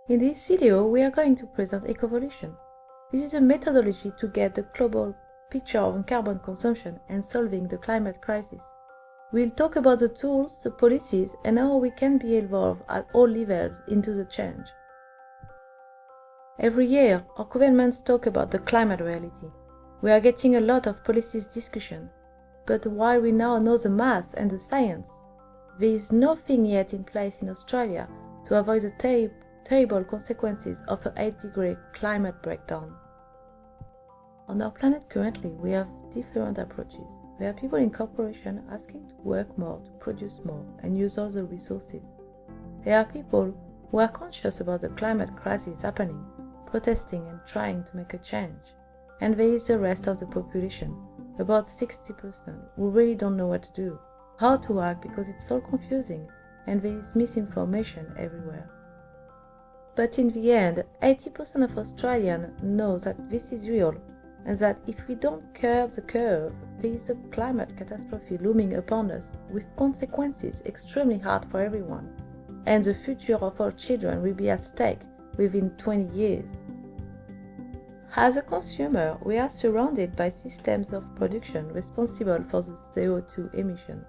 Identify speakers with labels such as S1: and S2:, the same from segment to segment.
S1: In this video, we are going to present Ecovolution. This is a methodology to get the global picture on carbon consumption and solving the climate crisis. We'll talk about the tools, the policies, and how we can be involved at all levels into the change. Every year, our governments talk about the climate reality. We are getting a lot of policies discussion, but while we now know the math and the science, there is nothing yet in place in Australia to avoid the terrible consequences of an 8-degree climate breakdown. On our planet currently, we have different approaches. There are people in corporations asking to work more, to produce more, and use all the resources. There are people who are conscious about the climate crisis happening, protesting and trying to make a change. And there is the rest of the population, about 60%, who really don't know what to do, how to act, because it's so confusing and there is misinformation everywhere. But in the end, 80% of Australians know that this is real, and that if we don't curb the curve, there is a climate catastrophe looming upon us with consequences extremely hard for everyone, and the future of our children will be at stake within 20 years. As a consumer, we are surrounded by systems of production responsible for the CO2 emissions,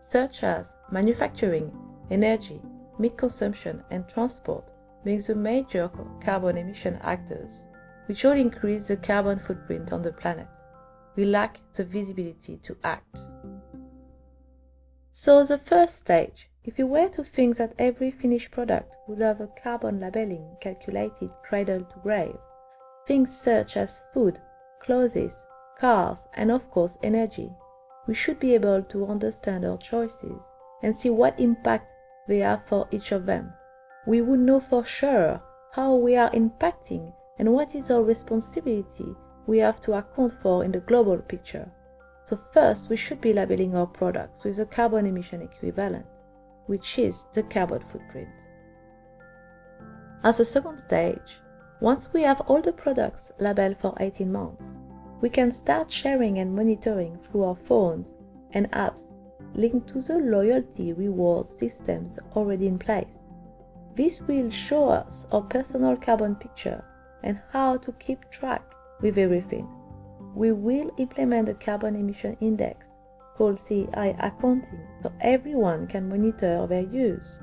S1: such as manufacturing, energy, meat consumption, and transport, being the major carbon emission actors, which all increase the carbon footprint on the planet. We lack the visibility to act. So the first stage, if you were to think that every finished product would have a carbon labeling calculated cradle to grave, things such as food, clothes, cars, and of course energy, we should be able to understand our choices and see what impact they have for each of them. We would know for sure how we are impacting and what is our responsibility we have to account for in the global picture. So first, we should be labeling our products with the carbon emission equivalent, which is the carbon footprint. As a second stage, once we have all the products labeled for 18 months, we can start sharing and monitoring through our phones and apps linked to the loyalty reward systems already in place. This will show us our personal carbon picture and how to keep track with everything. We will implement a carbon emission index called CEI accounting so everyone can monitor their use.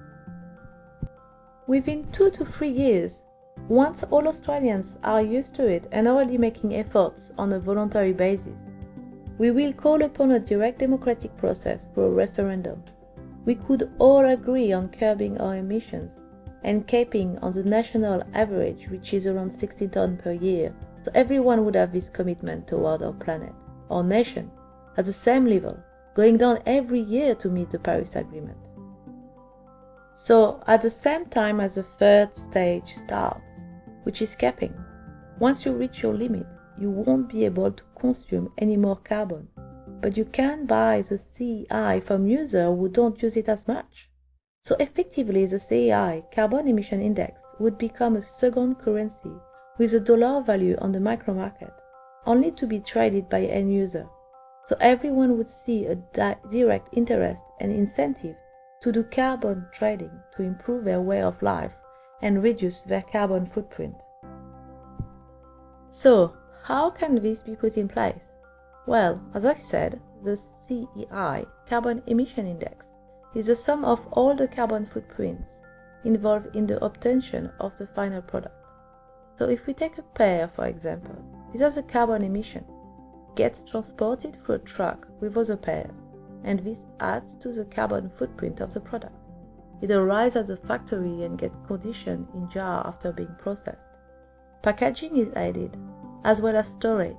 S1: Within 2 to 3 years, once all Australians are used to it and already making efforts on a voluntary basis, we will call upon a direct democratic process for a referendum. We could all agree on curbing our emissions and capping on the national average, which is around 60 tons per year, so everyone would have this commitment toward our planet, our nation, at the same level, going down every year to meet the Paris Agreement. So, at the same time as the third stage starts, which is capping, once you reach your limit, you won't be able to consume any more carbon, but you can buy the CEI from users who don't use it as much. So effectively, the CEI carbon emission index would become a second currency with a dollar value on the micro market, only to be traded by end user. So everyone would see a direct interest and incentive to do carbon trading to improve their way of life and reduce their carbon footprint. So, how can this be put in place? Well, as I said, the CEI carbon emission index is the sum of all the carbon footprints involved in the obtention of the final product. So if we take a pear, for example, this has a carbon emission, gets transported through a truck with other pears, and this adds to the carbon footprint of the product. It arrives at the factory and gets conditioned in jar after being processed. Packaging is added, as well as storage.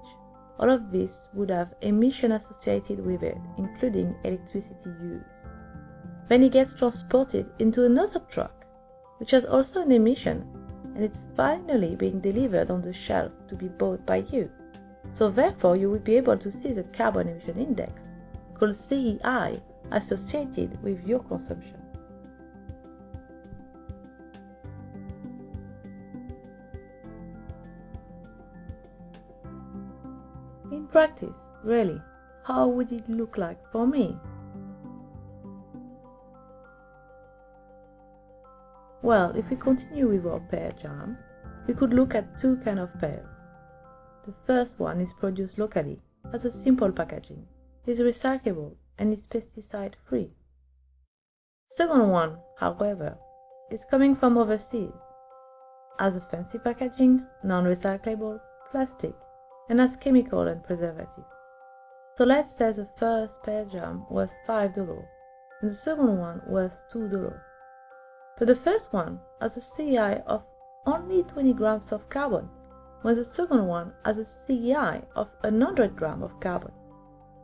S1: All of this would have emission associated with it, including electricity use. Then it gets transported into another truck, which has also an emission, and it's finally being delivered on the shelf to be bought by you. So therefore you will be able to see the carbon emission index, called CEI, associated with your consumption. In practice, really, how would it look like for me? Well, if we continue with our pear jam, we could look at two kinds of pears. The first one is produced locally, has a simple packaging, is recyclable, and is pesticide-free. Second one, however, is coming from overseas, has a fancy packaging, non-recyclable, plastic, and has chemical and preservative. So let's say the first pear jam was $5 and the second one was $2. But the first one has a CI of only 20 grams of carbon, while the second one has a CI of 100 grams of carbon.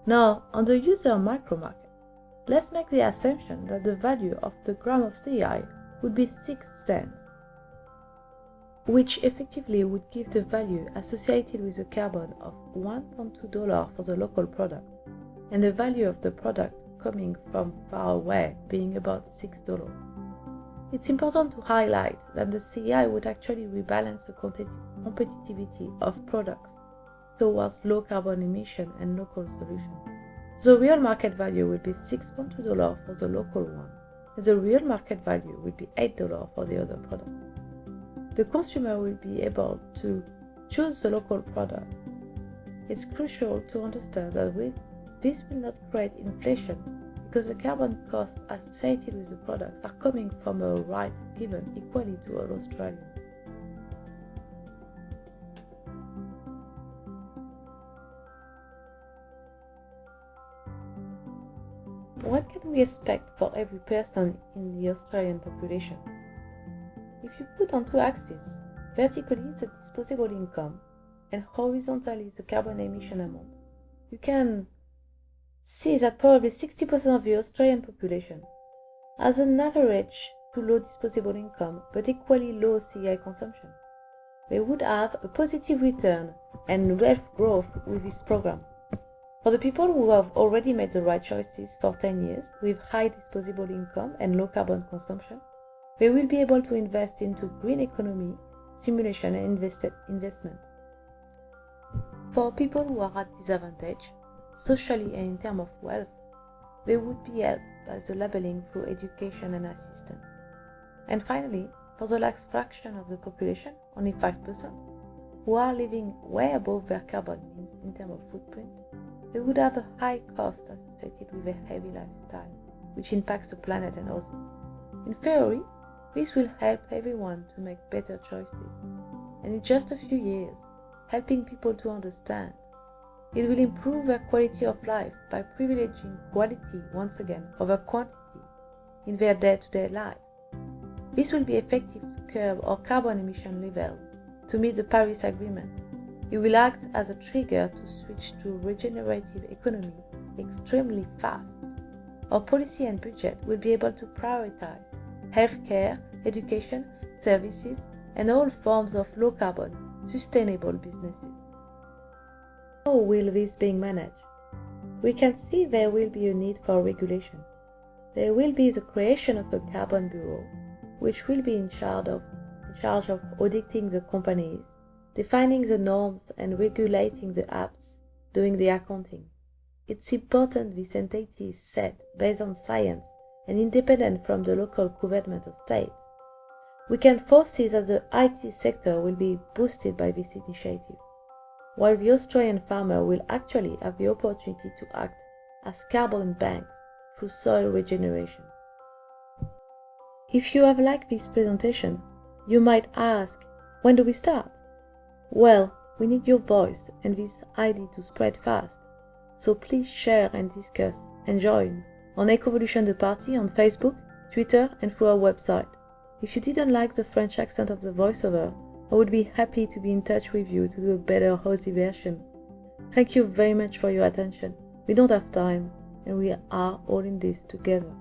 S1: Now, on the user micro market, let's make the assumption that the value of the gram of CI would be 6 cents, which effectively would give the value associated with the carbon of $1.2 for the local product, and the value of the product coming from far away being about $6. It's important to highlight that the CI would actually rebalance the competitivity of products towards low carbon emission and local solutions. The real market value will be $6.2 for the local one, and the real market value will be $8 for the other product. The consumer will be able to choose the local product. It's crucial to understand that this will not create inflation because the carbon costs associated with the products are coming from a right given equally to all Australians. What can we expect for every person in the Australian population? If you put on two axes, vertically the disposable income and horizontally the carbon emission amount, you can see that probably 60% of the Australian population has an average to low disposable income but equally low CI consumption. They would have a positive return and wealth growth with this program. For the people who have already made the right choices for 10 years with high disposable income and low carbon consumption, they will be able to invest into green economy, simulation and investment. For people who are at disadvantage, socially and in terms of wealth, they would be helped by the labeling through education and assistance. And finally, for the last fraction of the population, only 5%, who are living way above their carbon means in terms of footprint, they would have a high cost associated with a heavy lifestyle, which impacts the planet and others. In theory, this will help everyone to make better choices, and in just a few years, helping people to understand. It will improve their quality of life by privileging quality once again over quantity in their day-to-day life. This will be effective to curb our carbon emission levels to meet the Paris Agreement. It will act as a trigger to switch to regenerative economy extremely fast. Our policy and budget will be able to prioritize healthcare, education, services, and all forms of low-carbon, sustainable businesses. How will this be managed? We can see there will be a need for regulation. There will be the creation of a carbon bureau, which will be in charge of auditing the companies, defining the norms and regulating the apps, doing the accounting. It's important this entity is set based on science and independent from the local government or state. We can foresee that the IT sector will be boosted by this initiative, while the Australian farmer will actually have the opportunity to act as carbon banks through soil regeneration. If you have liked this presentation, you might ask, when do we start? Well, we need your voice and this idea to spread fast. So please share and discuss and join on Ecovolution the Party on Facebook, Twitter and through our website. If you didn't like the French accent of the voiceover, I would be happy to be in touch with you to do a better Aussie version. Thank you very much for your attention. We don't have time and we are all in this together.